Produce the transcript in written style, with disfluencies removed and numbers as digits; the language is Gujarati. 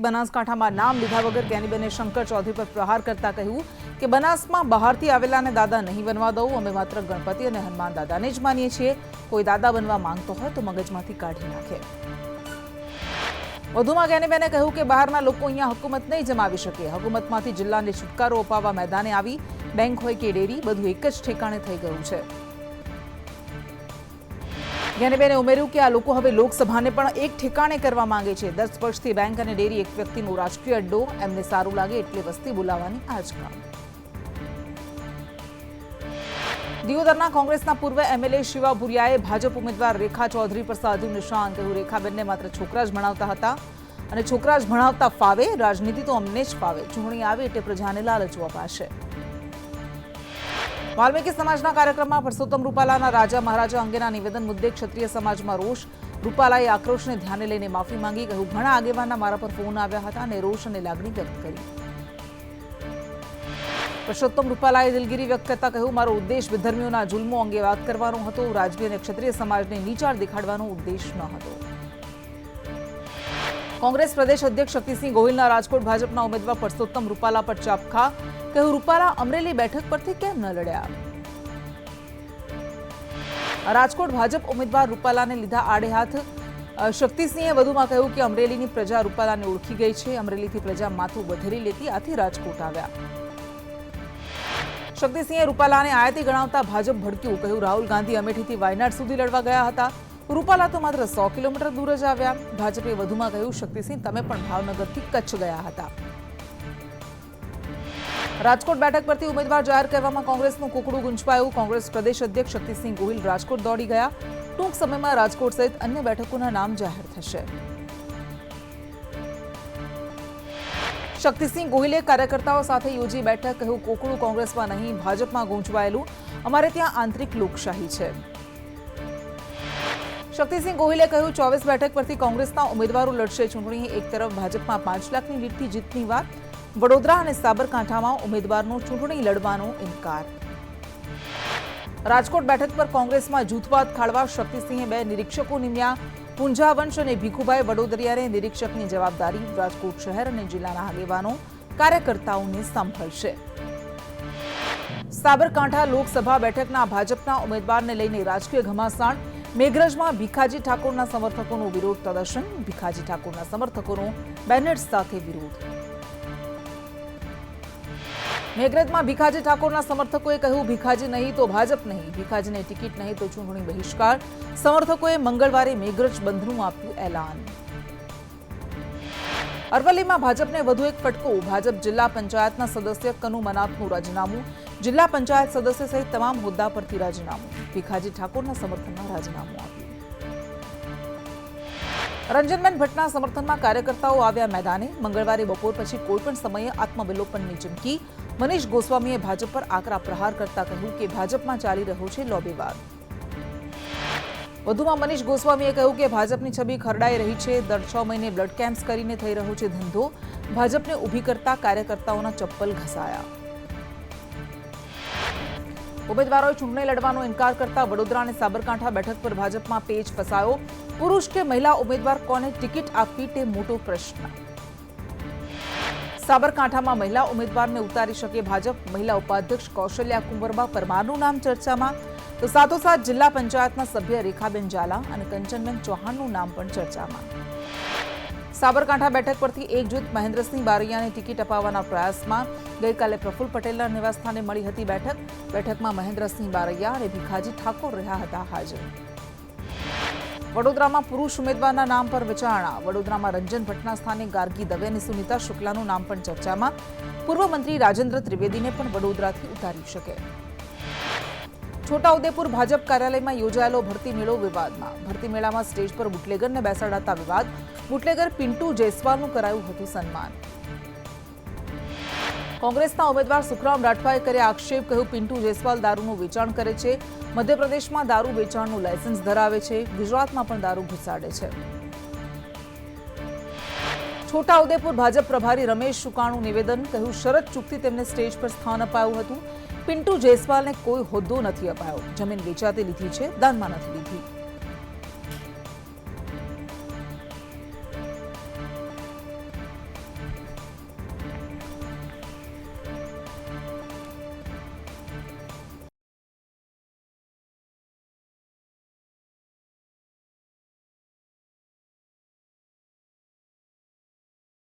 બનાસકાંઠામાં નામ લીધા વગર જ્ઞાનીબેને શંકર ચૌધરી પર પ્રહાર કરતા કહ્યું કે બનાસમાં બહારથી આવેલાને દાદા નહીં બનવા દઉં, અમે માત્ર ગણપતિ અને હનુમાન દાદાને જ માનીએ છીએ. કોઈ દાદા બનવા માંગતો હોય તો મગજમાંથી કાઢી નાખે. વધુમાં જ્ઞાનીબેને કહ્યું કે બહારના લોકો અહીંયા હુકુમત નહીં જમાવી શકે. હુકુમતમાંથી જિલ્લાને છુટકારો અપાવવા મેદાને આવી. બેંક હોય કે ડેરી, બધું એક જ ઠેકાણે થઈ ગયું છે. જ્ઞાનીબેને ઉમેર્યું કે આ લોકો હવે લોકસભાને પણ એક ઠેકાણે કરવા માંગે છે. 10 વર્ષથી બેંક અને ડેરી એક વ્યક્તિનો રાજકીય અડ્ડો, એમને સારું લાગે એટલે વસ્તી બોલાવવાની આ જ કામ. દિયોદરના કોંગ્રેસના પૂર્વ એમએલએ શિવા ભુરિયાએ ભાજપ ઉમેદવાર રેખા ચૌધરી પર સાધ્યું નિશાન. કહ્યું, રેખાબેનને માત્ર છોકરા જ ભણાવતા હતા અને છોકરા જ ભણાવતા ફાવે, રાજનીતિ તો અમને જ ફાવે. ચૂંટણી આવે એટલે પ્રજાને લાલચો અપાશે. વાલ્મીકી સમાજના કાર્યક્રમમાં પરસોત્તમ રૂપાલાના રાજા મહારાજા અંગેના નિવેદન મુદ્દે ક્ષત્રિય સમાજમાં રોષ. રૂપાલાએ આક્રોશને ધ્યાને લઈને માફી માંગી. કહ્યું, ઘણા આગેવાનના મારા પર ફોન આવ્યા હતા અને રોષ અને લાગણી વ્યક્ત કરી. પરસોત્તમ રૂપાલાએ દિલગીરી વ્યક્ત કરતા કહ્યું, મારો ઉદ્દેશ વિધર્મીઓના જુલ્મો અંગે વાત કરવાનો હતો. રાજવી અને ક્ષત્રિય સમાજને નીચાણ દેખાડવાનો ઉદ્દેશ ન હતો. કોંગ્રેસ પ્રદેશ અધ્યક્ષ શક્તિસિંહ ગોહિલના રાજકોટ ભાજપના ઉમેદવાર પરસોત્તમ રૂપાલા પર ચાપખા. કહ્યું, રૂપાલા અમરેલી બેઠક પરથી કેમ ન લડ્યા? રાજકોટ ભાજપ ઉમેદવાર રૂપાલાને લીધા આડે હાથ. શક્તિસિંહે વધુમાં કહ્યું કે અમરેલીની પ્રજા રૂપાલાને ઓળખી ગઈ છે. અમરેલીથી પ્રજા માથું વધેરી લેતી, આથી રાજકોટ આવ્યા. શક્તિસિંહે રૂપાલાને આયાતી ગણાવતા ભાજપ ભડક્યું. કહ્યું, રાહુલ ગાંધી અમેઠીથી વાયનાડ સુધી લડવા ગયા હતા. રૂપાલા તો માત્ર 100 કિલોમીટર દૂર જ આવ્યા. ભાજપે વધુમાં કહ્યું, શક્તિસિંહ તમે પણ ભાવનગરથી કચ્છ ગયા હતા. રાજકોટ બેઠક પરથી ઉમેદવાર જાહેર કરવામાં કોંગ્રેસનું કુકડું ગુંજવાયું. કોંગ્રેસ પ્રદેશ અધ્યક્ષ શક્તિસિંહ ગોહિલ રાજકોટ દોડી ગયા. ટૂંક સમયમાં રાજકોટ સહિત અન્ય બેઠકોના નામ જાહેર થશે. શક્તિસિંહ ગોહિલે કાર્યકર્તાઓ સાથે યોજી બેઠક. કહ્યું, કોકડું કોંગ્રેસમાં નહીં, ભાજપમાં ગુંજવાયેલું. અમારે ત્યાં આંતરિક લોકશાહી છે. શક્તિસિંહ ગોહિલે કહ્યું, 24 બેઠક પરથી કોંગ્રેસના ઉમેદવારો લડશે ચૂંટણી. એક તરફ ભાજપમાં 5 લાખની લીડથી જીતની વાત, વડોદરા અને સાબરકાંઠામાં ઉમેદવારનો ચૂંટણી લડવાનો ઇનકાર. રાજકોટ બેઠક પર કોંગ્રેસમાં જૂથવાદ ખાળવા શક્તિસિંહે 2 નિરીક્ષકો નિમ્યા. પુંજાવંશ અને ભીખુભાઈ વડોદરિયાને નિરીક્ષકની જવાબદારી. રાજકોટ શહેર અને જિલ્લાના આગેવાનો કાર્યકર્તાઓને સંભાળશે. સાબરકાંઠા લોકસભા બેઠકના ભાજપના ઉમેદવારને લઈને રાજકીય ઘમાસાણ. મેઘરજમાં ભીખાજી ઠાકોરના સમર્થકોનો વિરોધ પ્રદર્શન. ભીખાજી ઠાકોરના સમર્થકોનો બેનર્સ સાથે વિરોધ. મેઘરજમાં ભીખાજી ઠાકોરના સમર્થકોએ કહ્યું, ભીખાજી નહીં તો ભાજપ નહીં, ભીખાજીને ટિકિટ નહીં તો ચૂંટણી બહિષ્કાર. સમર્થકોએ મંગળવારે મેઘરજ બંધનું આપ્યું એલાન. અરવલ્લીમાં ભાજપને વધુ એક ફટકો. ભાજપ જિલ્લા પંચાયતના સદસ્ય કનુ મનાતનું રાજીનામું. જિલ્લા પંચાયત સદસ્ય સહિત તમામ હોદ્દા પરથી રાજીનામું. ભીખાજી ઠાકોરના સમર્થનમાં રાજીનામું આપ્યું. રંજનબેન ભટ્ટના સમર્થનમાં કાર્યકર્તાઓ આવ્યા મેદાને. મંગળવારે બપોર પછી કોઈપણ સમયે આત્મવિલોપનની ચીમકી. મનીષ ગોસ્વામીએ ભાજપ પર આકરા પ્રહાર કરતા કહ્યું કે ભાજપમાં ચાલી રહ્યો છે લોબીવાદ. વધુમાં મનીષ ગોસ્વામીએ કહ્યું કે ભાજપની છબી ખરડાઈ રહી છે. દર 6 મહિને બ્લડ કેમ્પ્સ કરીને થઈ રહ્યો છે ધંધો. ભાજપને ઊભી કરતા કાર્યકર્તાઓના ચપ્પલ ઘસાયા. ઉમેદવારોએ ચૂંટણી લડવાનો ઇનકાર કરતા વડોદરા અને સાબરકાંઠા બેઠક પર ભાજપમાં પેચ ફસાયો. પુરુષ કે મહિલા ઉમેદવાર કોને ટિકિટ આપવી તે મોટો પ્રશ્ન. સાબરકાંઠામાં મહિલા ઉમેદવારને ઉતારી શકે ભાજપ. મહિલા ઉપાધ્યક્ષ કૌશલ્યા કુંવરબા પરમારનું નામ ચર્ચામાં. તો સાથોસાથ જિલ્લા પંચાયતના સભ્ય રેખાબેન ઝાલા અને કંચનબેન ચૌહાણનું નામ પણ ચર્ચામાં. સાબરકાંઠા બેઠક પરથી એક જૂથ મહેન્દ્રસિંહ બારૈયાને ટિકિટ અપાવવાના પ્રયાસમાં. ગઈકાલે પ્રફુલ્લ પટેલના નિવાસસ્થાને મળી હતી બેઠક. બેઠકમાં મહેન્દ્રસિંહ બારૈયા અને ભીખાજી ઠાકોર રહ્યા હતા હાજર. વડોદરામાં પુરુષ ઉમેદવારના નામ પર વિચારણા. વડોદરામાં રંજન ભટ્ટના સ્થાને ગાર્ગી દવે અને સુનીતા શુક્લાનું નામ પણ ચર્ચામાં. પૂર્વ મંત્રી રાજેન્દ્ર ત્રિવેદીને પણ વડોદરાથી ઉતારી શકે. છોટાઉદેપુર ભાજપ કાર્યાલયમાં યોજાયેલો ભરતી મેળો વિવાદમાં. ભરતી મેળામાં સ્ટેજ પર બુટલેગરને બેસાડાતા વિવાદ. બુટલેગર પિન્ટુ જયસ્વાલનું કરાયું હતું સન્માન. કોંગ્રેસના ઉમેદવાર સુખરામ રાઠવાએ કર્યા આક્ષેપ. કહ્યું, પિન્ટુ જયસ્વાલ દારૂનું વેચાણ કરે છે. મધ્યપ્રદેશમાં દારૂ વેચાણનું લાયસન્સ ધરાવે છે. ગુજરાતમાં પણ દારૂ ઘુસાડે છે. છોટાઉદેપુર ભાજપ પ્રભારી રમેશ સુકાણું નિવેદન. કહ્યું, શરત ચૂકથી તેમને સ્ટેજ પર સ્થાન અપાયું હતું. પિન્ટુ જયસ્વાલને કોઈ હોદ્દો નથી અપાયો. જમીન વેચાતી લીધી છે, દાનમાં નથી લીધી.